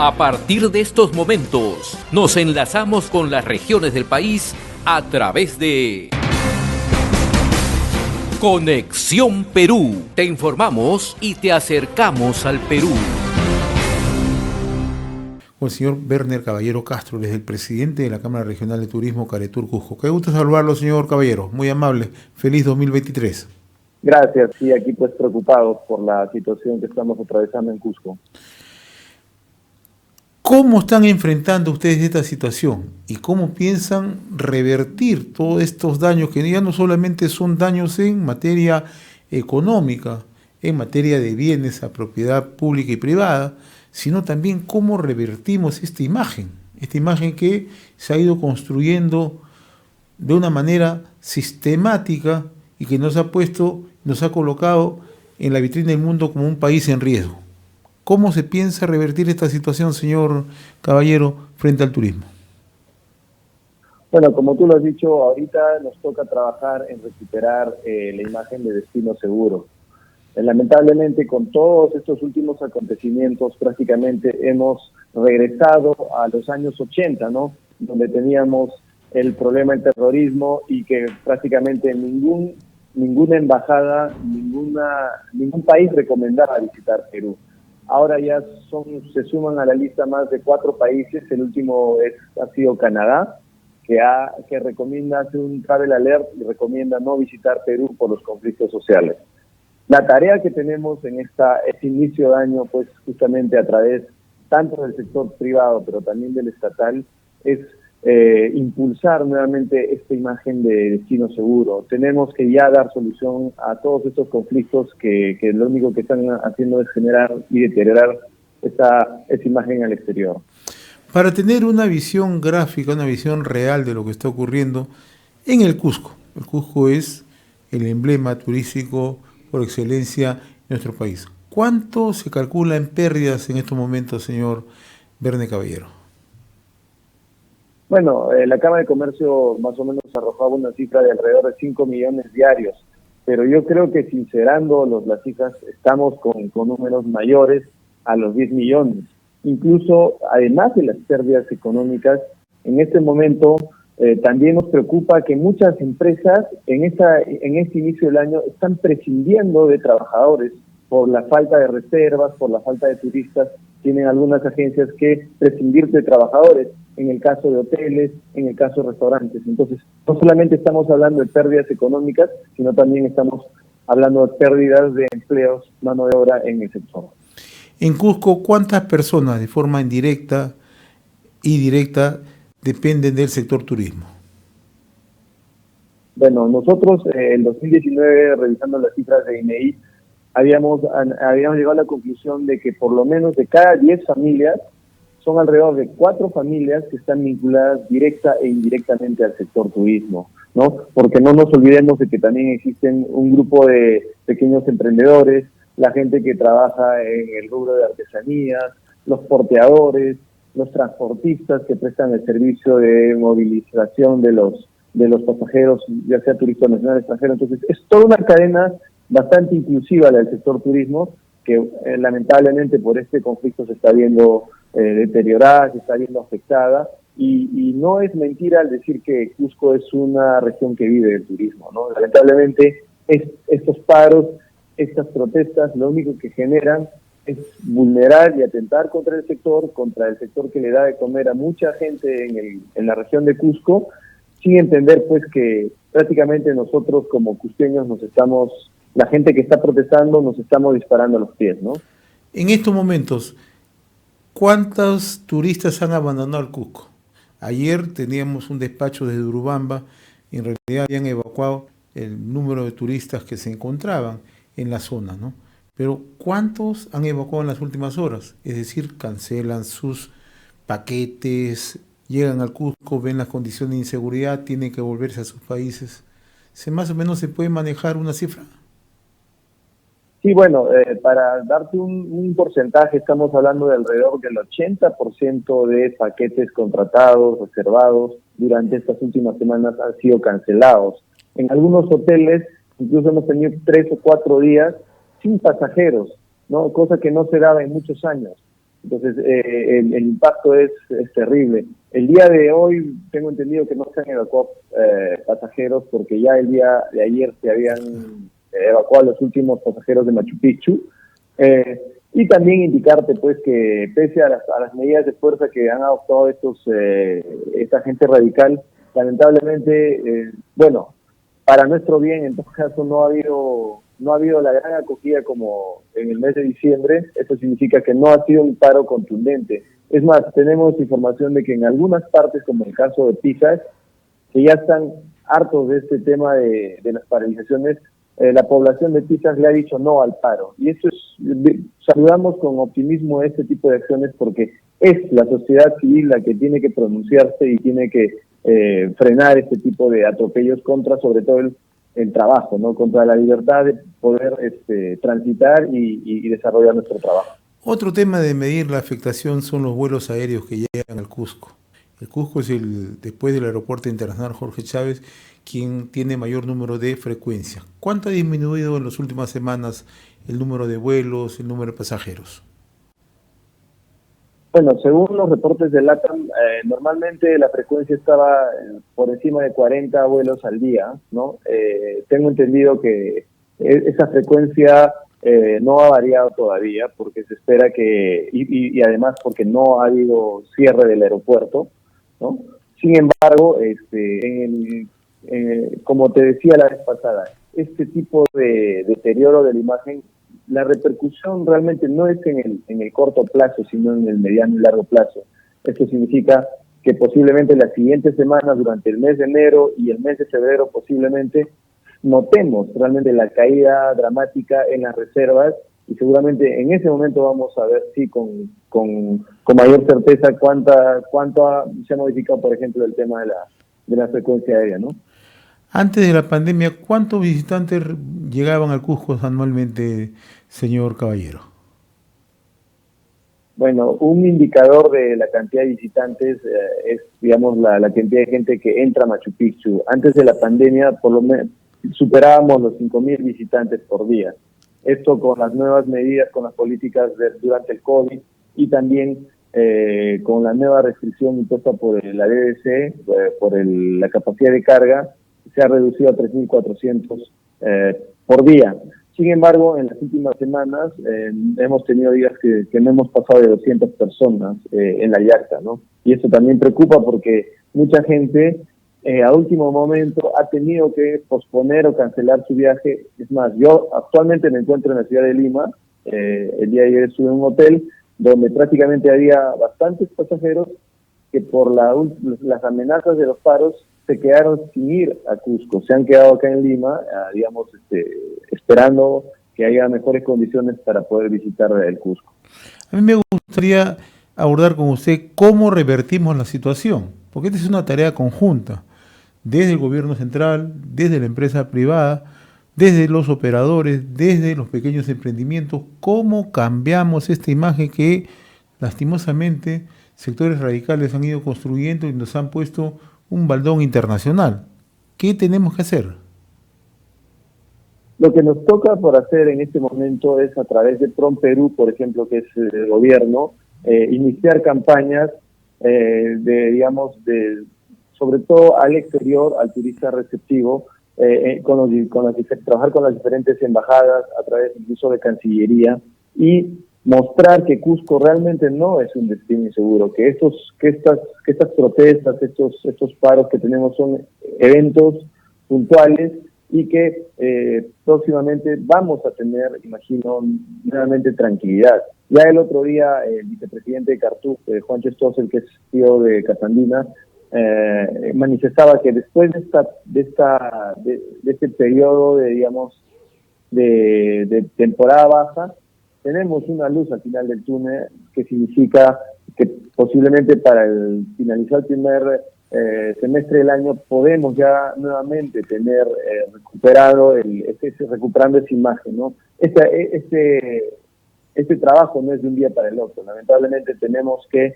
A partir de estos momentos, nos enlazamos con las regiones del país a través de Conexión Perú. Te informamos y te acercamos al Perú. Con el señor Werner Caballero Castro, él es el presidente de la Cámara Regional de Turismo Caretur Cusco. Qué gusto saludarlo, señor Caballero. Muy amable. Feliz 2023. Gracias. Sí, aquí pues preocupados por la situación que estamos atravesando en Cusco. ¿Cómo están enfrentando ustedes esta situación y cómo piensan revertir todos estos daños que ya no solamente son daños en materia económica, en materia de bienes a propiedad pública y privada, sino también cómo revertimos esta imagen que se ha ido construyendo de una manera sistemática y que nos ha colocado en la vitrina del mundo como un país en riesgo? ¿Cómo se piensa revertir esta situación, señor Caballero, frente al turismo? Bueno, como tú lo has dicho, ahorita nos toca trabajar en recuperar la imagen de destino seguro. Lamentablemente, con todos estos últimos acontecimientos, prácticamente hemos regresado a los años 80, ¿no? Donde teníamos el problema del terrorismo y que prácticamente ninguna embajada, ningún país recomendaba visitar Perú. Ahora ya se suman a la lista más de 4 países. El último ha sido Canadá, que recomienda hacer un travel alert y recomienda no visitar Perú por los conflictos sociales. La tarea que tenemos en este inicio de año, pues justamente a través tanto del sector privado, pero también del estatal, es impulsar nuevamente esta imagen de destino seguro. Tenemos que ya dar solución a todos estos conflictos que lo único que están haciendo es generar y deteriorar esa imagen al exterior. Para tener una visión gráfica, una visión real de lo que está ocurriendo en el Cusco. El Cusco es el emblema turístico por excelencia en nuestro país. ¿Cuánto se calcula en pérdidas en estos momentos, señor Werner Caballero? Bueno, la Cámara de Comercio más o menos arrojaba una cifra de alrededor de 5 millones diarios, pero yo creo que sincerando las cifras estamos con números mayores a los 10 millones. Incluso, además de las pérdidas económicas, en este momento también nos preocupa que muchas empresas en este inicio del año están prescindiendo de trabajadores por la falta de reservas, por la falta de turistas. Tienen algunas agencias que prescindir de trabajadores, en el caso de hoteles, en el caso de restaurantes. Entonces, no solamente estamos hablando de pérdidas económicas, sino también estamos hablando de pérdidas de empleos, mano de obra en el sector. En Cusco, ¿cuántas personas de forma indirecta y directa dependen del sector turismo? Bueno, nosotros en 2019, revisando las cifras de INEI, habíamos llegado a la conclusión de que por lo menos de cada 10 familias, son alrededor de 4 familias que están vinculadas directa e indirectamente al sector turismo, ¿no? Porque no nos olvidemos de que también existen un grupo de pequeños emprendedores, la gente que trabaja en el rubro de artesanías, los porteadores, los transportistas que prestan el servicio de movilización de los pasajeros, ya sea turistas nacional o extranjero. Entonces, es toda una cadena bastante inclusiva la del sector turismo que lamentablemente por este conflicto se está viendo deteriorada, se está viendo afectada, y no es mentira al decir que Cusco es una región que vive del turismo, ¿no? Lamentablemente estos paros, estas protestas, lo único que generan es vulnerar y atentar contra el sector que le da de comer a mucha gente en la región de Cusco, sin entender pues que prácticamente nosotros como cusqueños la gente que está protestando nos estamos disparando a los pies, ¿no? En estos momentos, ¿cuántos turistas han abandonado el Cusco? Ayer teníamos un despacho desde Urubamba, y en realidad habían evacuado el número de turistas que se encontraban en la zona, ¿no? Pero ¿cuántos han evacuado en las últimas horas? Es decir, cancelan sus paquetes, llegan al Cusco, ven las condiciones de inseguridad, tienen que volverse a sus países. ¿Más o menos se puede manejar una cifra? Sí, bueno, para darte un porcentaje, estamos hablando de alrededor del 80% de paquetes contratados, reservados, durante estas últimas semanas han sido cancelados. En algunos hoteles, incluso hemos tenido 3 o 4 días sin pasajeros, ¿no? Cosa que no se daba en muchos años. Entonces, el impacto es terrible. El día de hoy tengo entendido que no se han evacuado pasajeros porque ya el día de ayer se habían evacuado los últimos pasajeros de Machu Picchu. Y también indicarte pues que pese a las medidas de fuerza que han adoptado esta gente radical, lamentablemente, para nuestro bien, en todo caso, no ha habido la gran acogida como en el mes de diciembre. Eso significa que no ha sido un paro contundente. Es más, tenemos información de que en algunas partes, como el caso de Pisas, que ya están hartos de este tema de las paralizaciones, la población de Pisas le ha dicho no al paro. Y eso saludamos con optimismo este tipo de acciones porque es la sociedad civil la que tiene que pronunciarse y tiene que frenar este tipo de atropellos contra, sobre todo, el trabajo, ¿no? Contra la libertad de poder transitar y desarrollar nuestro trabajo. Otro tema de medir la afectación son los vuelos aéreos que llegan al Cusco. El Cusco es después del Aeropuerto Internacional Jorge Chávez, quien tiene mayor número de frecuencias. ¿Cuánto ha disminuido en las últimas semanas el número de vuelos, el número de pasajeros? Bueno, según los reportes de LATAM, normalmente la frecuencia estaba por encima de 40 vuelos al día, ¿no? Tengo entendido que esa frecuencia no ha variado todavía porque se espera que, y además porque no ha habido cierre del aeropuerto, ¿no? Sin embargo, como te decía la vez pasada, este tipo de deterioro de la imagen, la repercusión realmente no es en el corto plazo, sino en el mediano y largo plazo. Esto significa que posiblemente las siguientes semanas, durante el mes de enero y el mes de febrero, posiblemente notemos realmente la caída dramática en las reservas y seguramente en ese momento vamos a ver con mayor certeza cuánto se ha modificado, por ejemplo, el tema de la frecuencia aérea, ¿no? Antes de la pandemia, ¿cuántos visitantes llegaban al Cusco anualmente, señor Caballero? Bueno, un indicador de la cantidad de visitantes es, digamos, la cantidad de gente que entra a Machu Picchu. Antes de la pandemia, por lo menos, superábamos los 5.000 visitantes por día. Esto con las nuevas medidas, con las políticas durante el COVID y también con la nueva restricción impuesta por la BBC, por la capacidad de carga, se ha reducido a 3.400 por día. Sin embargo, en las últimas semanas hemos tenido días que no hemos pasado de 200 personas en la yacta, ¿no? Y eso también preocupa porque mucha gente a último momento ha tenido que posponer o cancelar su viaje. Es más, yo actualmente me encuentro en la ciudad de Lima. El día de ayer estuve en un hotel donde prácticamente había bastantes pasajeros que por las amenazas de los paros se quedaron sin ir a Cusco, se han quedado acá en Lima, digamos, esperando que haya mejores condiciones para poder visitar el Cusco. A mí me gustaría abordar con usted cómo revertimos la situación, porque esta es una tarea conjunta, desde el gobierno central, desde la empresa privada, desde los operadores, desde los pequeños emprendimientos, cómo cambiamos esta imagen que lastimosamente sectores radicales han ido construyendo y nos han puesto un baldón internacional. ¿Qué tenemos que hacer? Lo que nos toca por hacer en este momento es, a través de PROM Perú, por ejemplo, que es el gobierno, iniciar campañas sobre todo al exterior, al turista receptivo, trabajar con las diferentes embajadas a través incluso de Cancillería y mostrar que Cusco realmente no es un destino inseguro, que estas protestas, estos paros que tenemos son eventos puntuales y que próximamente vamos a tener, imagino, nuevamente tranquilidad. Ya el otro día el vicepresidente de Cartuj, Juan Chestosel, que es CEO de Casandina, manifestaba que después de este periodo de temporada baja, tenemos una luz al final del túnel, que significa que posiblemente para finalizar el primer semestre del año podemos ya nuevamente tener recuperando esa imagen, ¿no? Este trabajo no es de un día para el otro. Lamentablemente tenemos que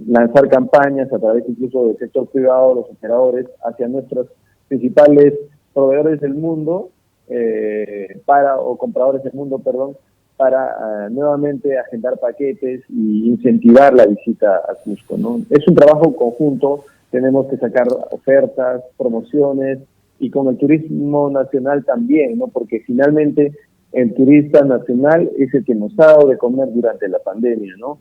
lanzar campañas a través incluso del sector privado, los operadores, hacia nuestros principales proveedores del mundo, o compradores del mundo, perdón, para nuevamente agendar paquetes y incentivar la visita a Cusco, ¿no? Es un trabajo conjunto, tenemos que sacar ofertas, promociones, y con el turismo nacional también, ¿no? Porque finalmente el turista nacional es el que nos ha dado de comer durante la pandemia, ¿no?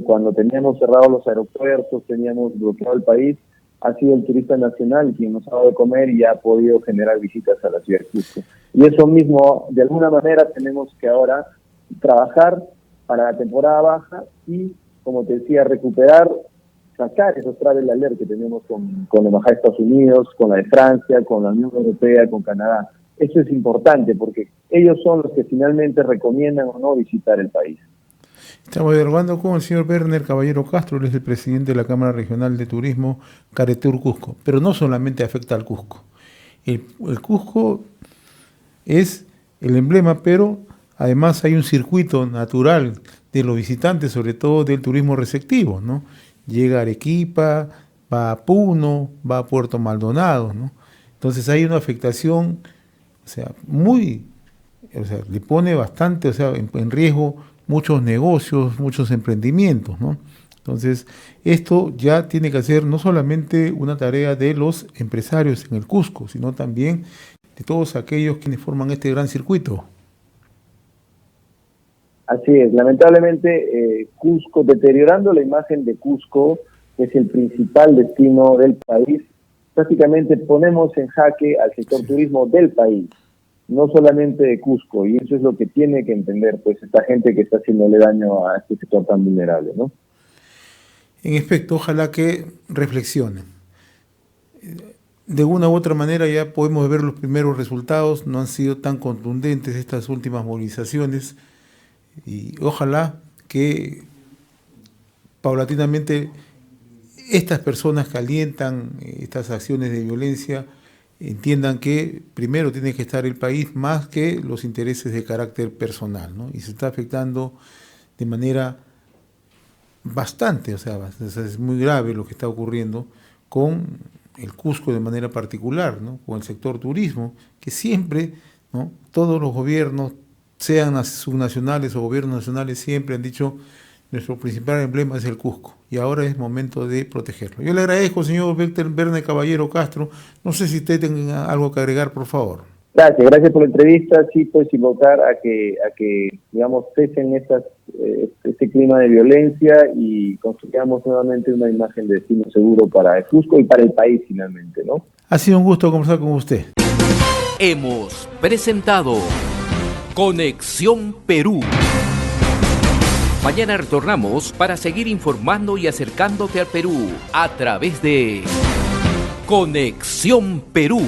Cuando teníamos cerrados los aeropuertos, teníamos bloqueado el país, ha sido el turista nacional quien nos ha dado de comer y ha podido generar visitas a la ciudad de Cusco. Y eso mismo, de alguna manera, tenemos que ahora trabajar para la temporada baja y, como te decía, recuperar, sacar esos travel alert que tenemos con la Embajada de Estados Unidos, con la de Francia, con la Unión Europea, con Canadá. Eso es importante porque ellos son los que finalmente recomiendan o no visitar el país. Estamos dialogando con el señor Werner Caballero Castro, él es el presidente de la Cámara Regional de Turismo Caretur Cusco, pero no solamente afecta al Cusco. El Cusco es el emblema, pero además hay un circuito natural de los visitantes, sobre todo del turismo receptivo, ¿no? Llega a Arequipa, va a Puno, va a Puerto Maldonado, ¿no? Entonces hay una afectación, le pone bastante, en riesgo muchos negocios, muchos emprendimientos, ¿no? Entonces, esto ya tiene que ser no solamente una tarea de los empresarios en el Cusco, sino también de todos aquellos quienes forman este gran circuito. Así es, lamentablemente Cusco, deteriorando la imagen de Cusco, que es el principal destino del país, prácticamente ponemos en jaque al sector turismo del país, no solamente de Cusco, y eso es lo que tiene que entender pues esta gente que está haciéndole daño a este sector tan vulnerable, ¿no? En efecto, ojalá que reflexionen. De una u otra manera ya podemos ver los primeros resultados, no han sido tan contundentes estas últimas movilizaciones, y ojalá que paulatinamente estas personas que alientan estas acciones de violencia entiendan que primero tiene que estar el país más que los intereses de carácter personal, ¿no? Y se está afectando de manera bastante, es muy grave lo que está ocurriendo con el Cusco de manera particular, ¿no? Con el sector turismo, que siempre, ¿no? Todos los gobiernos, sean subnacionales o gobiernos nacionales, siempre han dicho nuestro principal emblema es el Cusco y ahora es momento de protegerlo. Yo le agradezco, señor Werner Caballero Castro. No sé si usted tenga algo que agregar, por favor. Gracias por la entrevista. Sí, pues invocar a que digamos, cesen este clima de violencia y construyamos nuevamente una imagen de destino seguro para el Cusco y para el país finalmente, ¿no? Ha sido un gusto conversar con usted. Hemos presentado Conexión Perú. Mañana retornamos para seguir informando y acercándote al Perú a través de Conexión Perú.